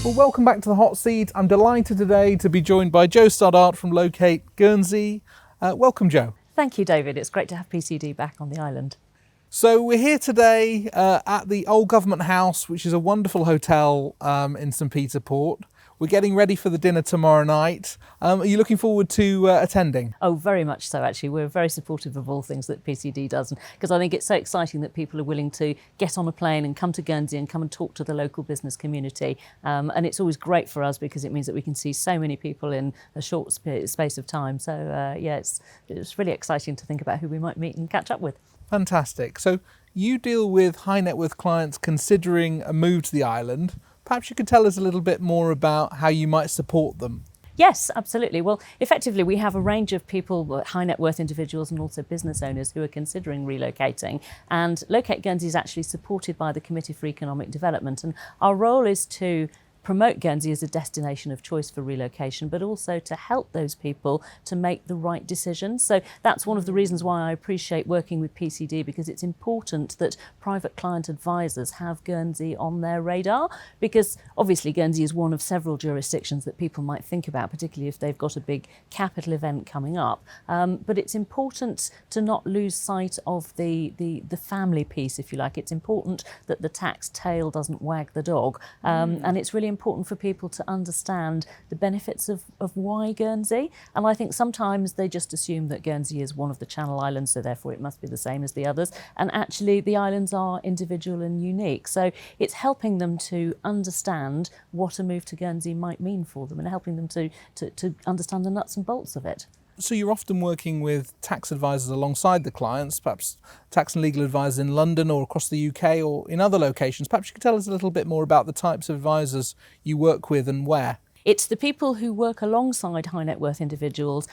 Well, welcome back to the Hot Seat. I'm delighted today to be joined by Jo Stoddart from Locate Guernsey. Welcome, Jo. Thank you, David. It's great to have PCD back on the island. So we're here today at the Old Government House, which is a wonderful hotel in St Peter Port. We're getting ready for the dinner tomorrow night. Are you looking forward to attending? Oh, very much so, actually. We're very supportive of all things that PCD does, because I think it's so exciting that people are willing to get on a plane and come to Guernsey and come and talk to the local business community. And it's always great for us because it means that we can see so many people in a short space of time. So, it's really exciting to think about who we might meet and catch up with. Fantastic. So you deal with high net worth clients considering a move to the island. Perhaps you could tell us a little bit more about how you might support them. Yes, absolutely. Well, effectively, we have a range of people, high net worth individuals and also business owners who are considering relocating. And Locate Guernsey is actually supported by the Committee for Economic Development. And our role is to promote Guernsey as a destination of choice for relocation, but also to help those people to make the right decisions. So that's one of the reasons why I appreciate working with PCD, because it's important that private client advisors have Guernsey on their radar, because obviously Guernsey is one of several jurisdictions that people might think about, particularly if they've got a big capital event coming up. But it's important to not lose sight of the family piece, if you like. It's important that the tax tail doesn't wag the dog. And it's really important for people to understand the benefits of why Guernsey. And I think sometimes they just assume that Guernsey is one of the Channel Islands, so therefore it must be the same as the others. And actually the islands are individual and unique. So it's helping them to understand what a move to Guernsey might mean for them and helping them to understand the nuts and bolts of it. So you're often working with tax advisors alongside the clients, perhaps tax and legal advisors in London or across the UK or in other locations. Perhaps you could tell us a little bit more about the types of advisors you work with and where. It's the people who work alongside high net worth individuals.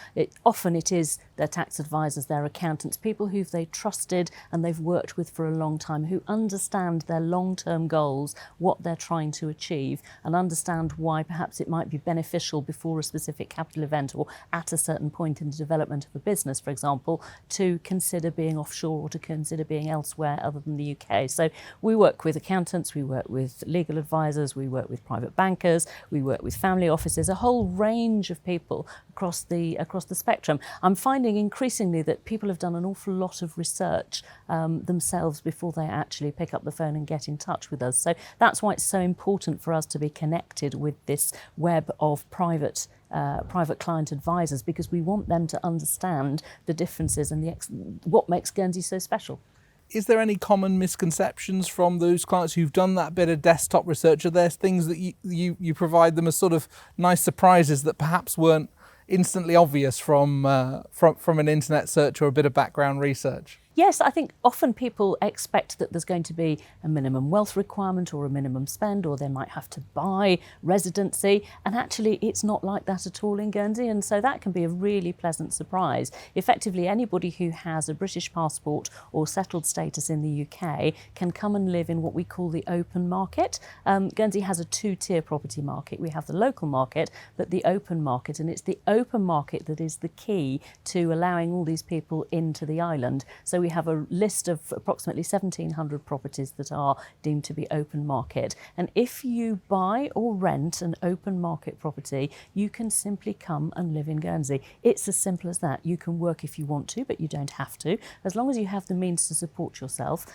Often it is their tax advisors, their accountants, people who they've trusted and they've worked with for a long time, who understand their long-term goals, what they're trying to achieve, and understand why perhaps it might be beneficial before a specific capital event or at a certain point in the development of a business, for example, to consider being offshore or to consider being elsewhere other than the UK. So we work with accountants, we work with legal advisors, we work with private bankers, we work with family offices, a whole range of people across the spectrum. I'm finding increasingly that people have done an awful lot of research themselves before they actually pick up the phone and get in touch with us. So that's why it's so important for us to be connected with this web of private client advisors, because we want them to understand the differences and what makes Guernsey so special. Is there any common misconceptions from those clients who've done that bit of desktop research? Are there things that you provide them as sort of nice surprises that perhaps weren't instantly obvious from an internet search or a bit of background research? Yes, I think often people expect that there's going to be a minimum wealth requirement or a minimum spend, or they might have to buy residency. And actually, it's not like that at all in Guernsey. And so that can be a really pleasant surprise. Effectively, anybody who has a British passport or settled status in the UK can come and live in what we call the open market. Guernsey has a two-tier property market. We have the local market, but the open market. And it's the open market that is the key to allowing all these people into the island. So we have a list of approximately 1,700 properties that are deemed to be open market. And if you buy or rent an open market property, you can simply come and live in Guernsey. It's as simple as that. You can work if you want to, but you don't have to. As long as you have the means to support yourself,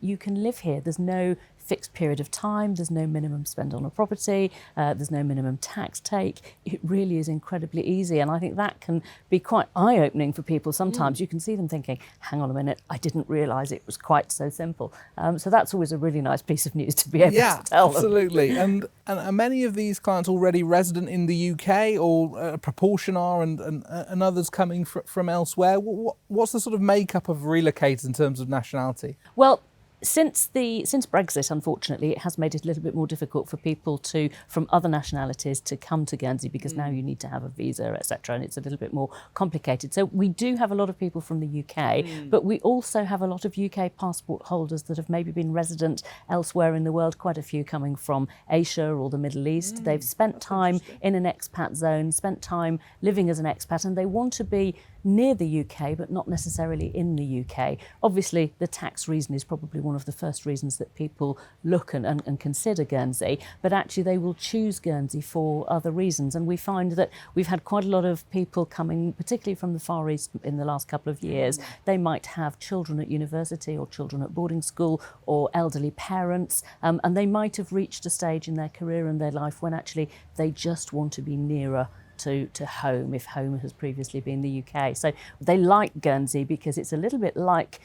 you can live here. There's no fixed period of time, there's no minimum spend on a property, there's no minimum tax take. It really is incredibly easy, and I think that can be quite eye-opening for people. Sometimes you can see them thinking, hang on a minute, I didn't realise it was quite so simple. So that's always a really nice piece of news to be able to tell them. Absolutely. And are many of these clients already resident in the UK, or a proportion are, and others coming from elsewhere? What's the sort of makeup of relocators in terms of nationality? Well, Since Brexit, unfortunately, it has made it a little bit more difficult for people from other nationalities to come to Guernsey, because now you need to have a visa, etc., and it's a little bit more complicated. So we do have a lot of people from the UK, but we also have a lot of UK passport holders that have maybe been resident elsewhere in the world, quite a few coming from Asia or the Middle East. They've spent time in an expat zone, spent time living as an expat, and they want to be near the UK, but not necessarily in the UK. Obviously, the tax reason is probably one of the first reasons that people look and consider Guernsey, but actually they will choose Guernsey for other reasons. And we find that we've had quite a lot of people coming, particularly from the Far East in the last couple of years. They might have children at university or children at boarding school or elderly parents, and they might have reached a stage in their career and their life when actually they just want to be nearer to home, if home has previously been the UK. So they like Guernsey because it's a little bit like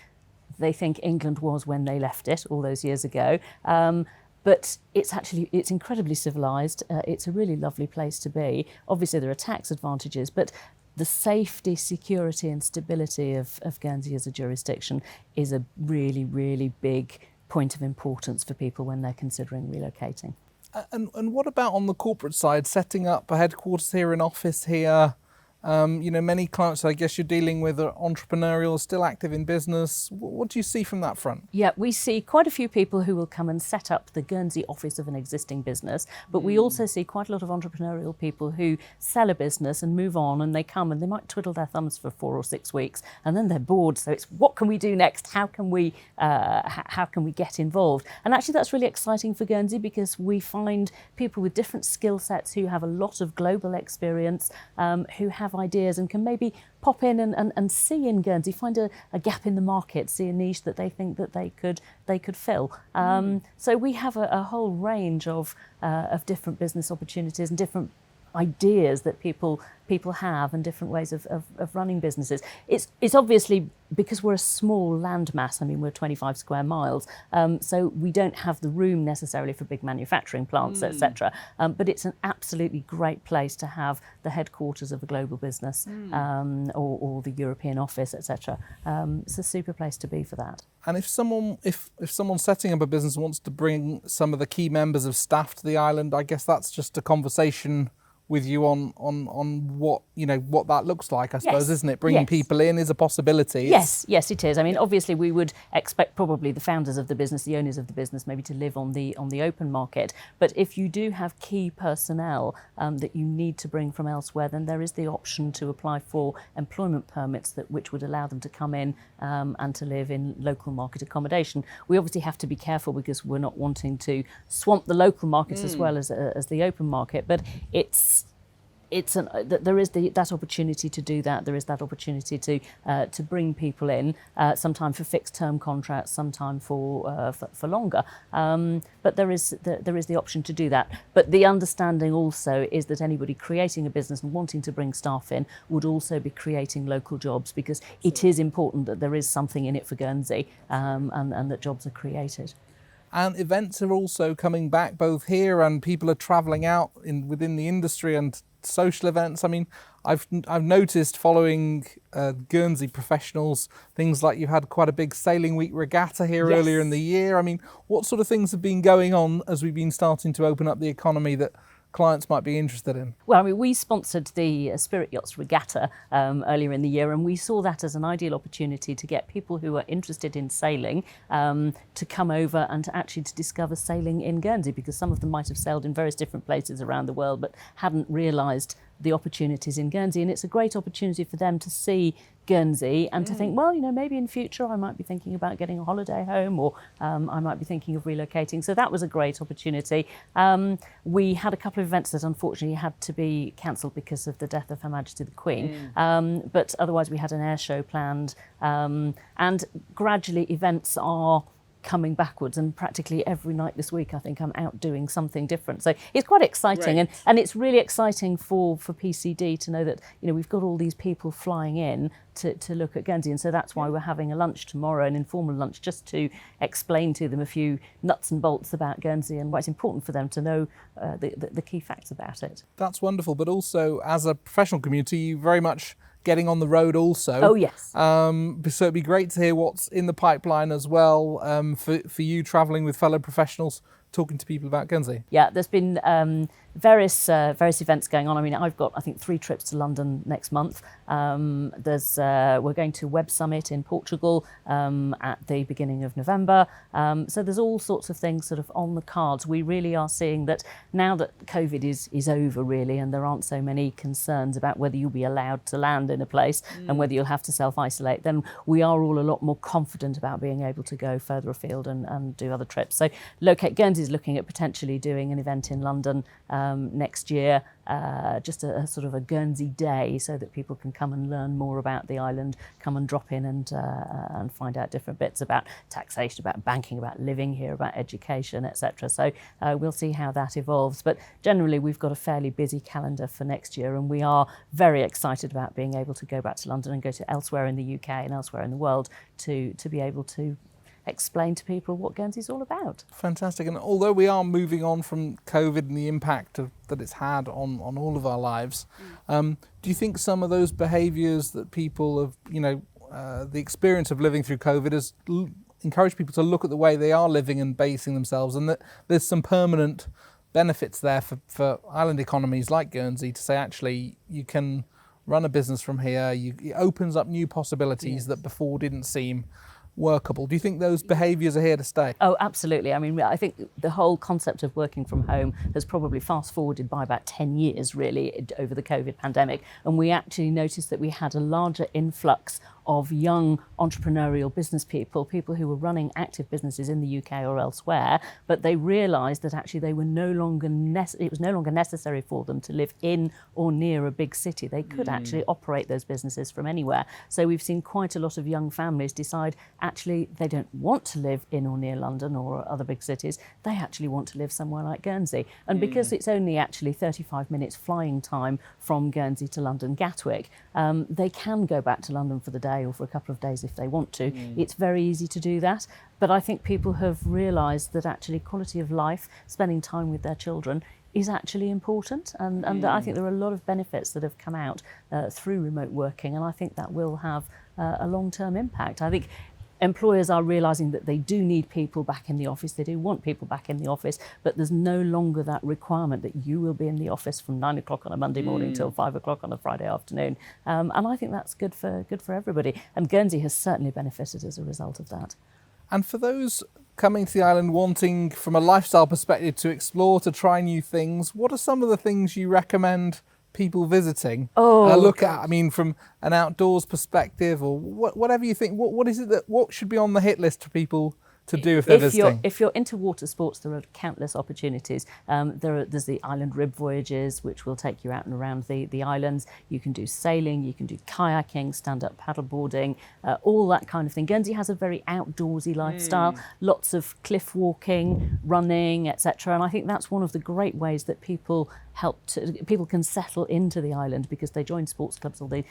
they think England was when they left it all those years ago. But it's incredibly civilised. It's a really lovely place to be. Obviously there are tax advantages, but the safety, security and stability of Guernsey as a jurisdiction is a really, really big point of importance for people when they're considering relocating. And what about on the corporate side, setting up a headquarters here, an office here? Many clients I guess you're dealing with are entrepreneurial, still active in business. What do you see from that front? Yeah, we see quite a few people who will come and set up the Guernsey office of an existing business, but we also see quite a lot of entrepreneurial people who sell a business and move on, and they come and they might twiddle their thumbs for 4 or 6 weeks and then they're bored. So it's what can we do next? How can we get involved? And actually that's really exciting for Guernsey because we find people with different skill sets who have a lot of global experience, who have ideas and can maybe pop in and see in Guernsey, find a gap in the market, see a niche that they think that they could fill. So we have a whole range of different business opportunities and different ideas that people have and different ways of running businesses. It's obviously because we're a small landmass. I mean, we're 25 square miles, so we don't have the room necessarily for big manufacturing plants, etc. But it's an absolutely great place to have the headquarters of a global business or the European office, etc. It's a super place to be for that. And if someone's setting up a business and wants to bring some of the key members of staff to the island, I guess that's just a conversation with you on what what that looks like, I suppose, isn't it? Bringing people in is a possibility. Yes, it is. I mean, obviously we would expect probably the founders of the business, the owners of the business, maybe to live on the open market. But if you do have key personnel that you need to bring from elsewhere, then there is the option to apply for employment permits which would allow them to come in and to live in local market accommodation. We obviously have to be careful because we're not wanting to swamp the local markets as well as the open market, but there is that opportunity to do that. There is that opportunity to bring people in, sometimes for fixed term contracts, sometimes for longer. But there is the option to do that. But the understanding also is that anybody creating a business and wanting to bring staff in would also be creating local jobs, because it is important that there is something in it for Guernsey, and that jobs are created. And events are also coming back both here, and people are travelling out within the industry and social events. I mean, I've noticed following Guernsey professionals, things like you had quite a big Sailing Week regatta here earlier in the year. I mean, what sort of things have been going on as we've been starting to open up the economy that clients might be interested in? Well, I mean, we sponsored the Spirit Yachts Regatta earlier in the year, and we saw that as an ideal opportunity to get people who are interested in sailing to come over and to discover sailing in Guernsey, because some of them might have sailed in various different places around the world but hadn't realised the opportunities in Guernsey. And it's a great opportunity for them to see Guernsey and to think, well, maybe in future I might be thinking about getting a holiday home, or I might be thinking of relocating. So that was a great opportunity. We had a couple of events that unfortunately had to be cancelled because of the death of Her Majesty the Queen. But otherwise we had an air show planned. And gradually events are coming backwards, and practically every night this week I think I'm out doing something different. So it's quite exciting, and it's really exciting for PCD to know that we've got all these people flying in to look at Guernsey, and so that's why we're having a lunch tomorrow, an informal lunch, just to explain to them a few nuts and bolts about Guernsey and why it's important for them to know the key facts about it. That's wonderful, but also as a professional community, you very much getting on the road also. Oh, yes. So it'd be great to hear what's in the pipeline as well, for you travelling with fellow professionals talking to people about Guernsey? Yeah, there's been various events going on. I mean, I've got, I think, 3 trips to London next month. We're going to Web Summit in Portugal at the beginning of November. So there's all sorts of things sort of on the cards. We really are seeing that now that COVID is over, really, and there aren't so many concerns about whether you'll be allowed to land in a place and whether you'll have to self-isolate, then we are all a lot more confident about being able to go further afield and do other trips. So Locate Guernsey is looking at potentially doing an event in London next year, just a sort of a Guernsey day, so that people can come and learn more about the island, come and drop in and find out different bits about taxation, about banking, about living here, about education, etc. So we'll see how that evolves. But generally, we've got a fairly busy calendar for next year, and we are very excited about being able to go back to London and go to elsewhere in the UK and elsewhere in the world to be able to explain to people what Guernsey's all about. Fantastic. And although we are moving on from COVID and the impact that it's had on all of our lives, do you think some of those behaviours that people have, the experience of living through COVID has encouraged people to look at the way they are living and basing themselves, and that there's some permanent benefits there for island economies like Guernsey to say, actually, you can run a business from here. It opens up new possibilities that before didn't seem workable. Do you think those behaviours are here to stay? Oh, absolutely. I mean, I think the whole concept of working from home has probably fast forwarded by about 10 years, really, over the COVID pandemic. And we actually noticed that we had a larger influx of young entrepreneurial business people who were running active businesses in the UK or elsewhere, but they realised that actually they were it was no longer necessary for them to live in or near a big city. They could actually operate those businesses from anywhere. So we've seen quite a lot of young families decide actually they don't want to live in or near London or other big cities. They actually want to live somewhere like Guernsey. And because it's only actually 35 minutes flying time from Guernsey to London Gatwick, they can go back to London for the day or for a couple of days if they want to. It's very easy to do that. But I think people have realised that actually quality of life, spending time with their children, is actually important. And I think there are a lot of benefits that have come out through remote working, and I think that will have a long-term impact. I think employers are realising that they do need people back in the office. They do want people back in the office, but there's no longer that requirement that you will be in the office from 9 o'clock on a Monday morning till 5 o'clock on a Friday afternoon. And I think that's good for everybody. And Guernsey has certainly benefited as a result of that. And for those coming to the island wanting, from a lifestyle perspective, to explore, to try new things, what are some of the things you recommend people visiting look at? I mean, from an outdoors perspective, or whatever you think, what is it what should be on the hit list for people to do if they're visiting? If you're into water sports, there are countless opportunities. There's the island rib voyages, which will take you out and around the islands. You can do sailing, you can do kayaking, stand-up paddleboarding, all that kind of thing. Guernsey has a very outdoorsy lifestyle, lots of cliff walking, running, etc. And I think that's one of the great ways that people can settle into the island, because they join sports clubs, or they,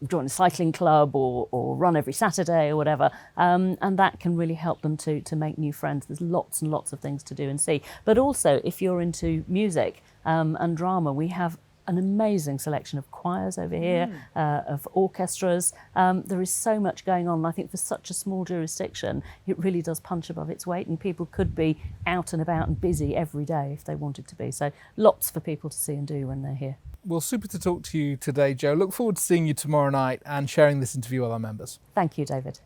join a cycling club or run every Saturday or whatever, and that can really help them to make new friends. There's lots and lots of things to do and see. But also, if you're into music and drama, we have an amazing selection of choirs over here, of orchestras. There is so much going on. I think for such a small jurisdiction, it really does punch above its weight, and people could be out and about and busy every day if they wanted to be. So lots for people to see and do when they're here. Well, super to talk to you today, Jo. Look forward to seeing you tomorrow night and sharing this interview with our members. Thank you, David.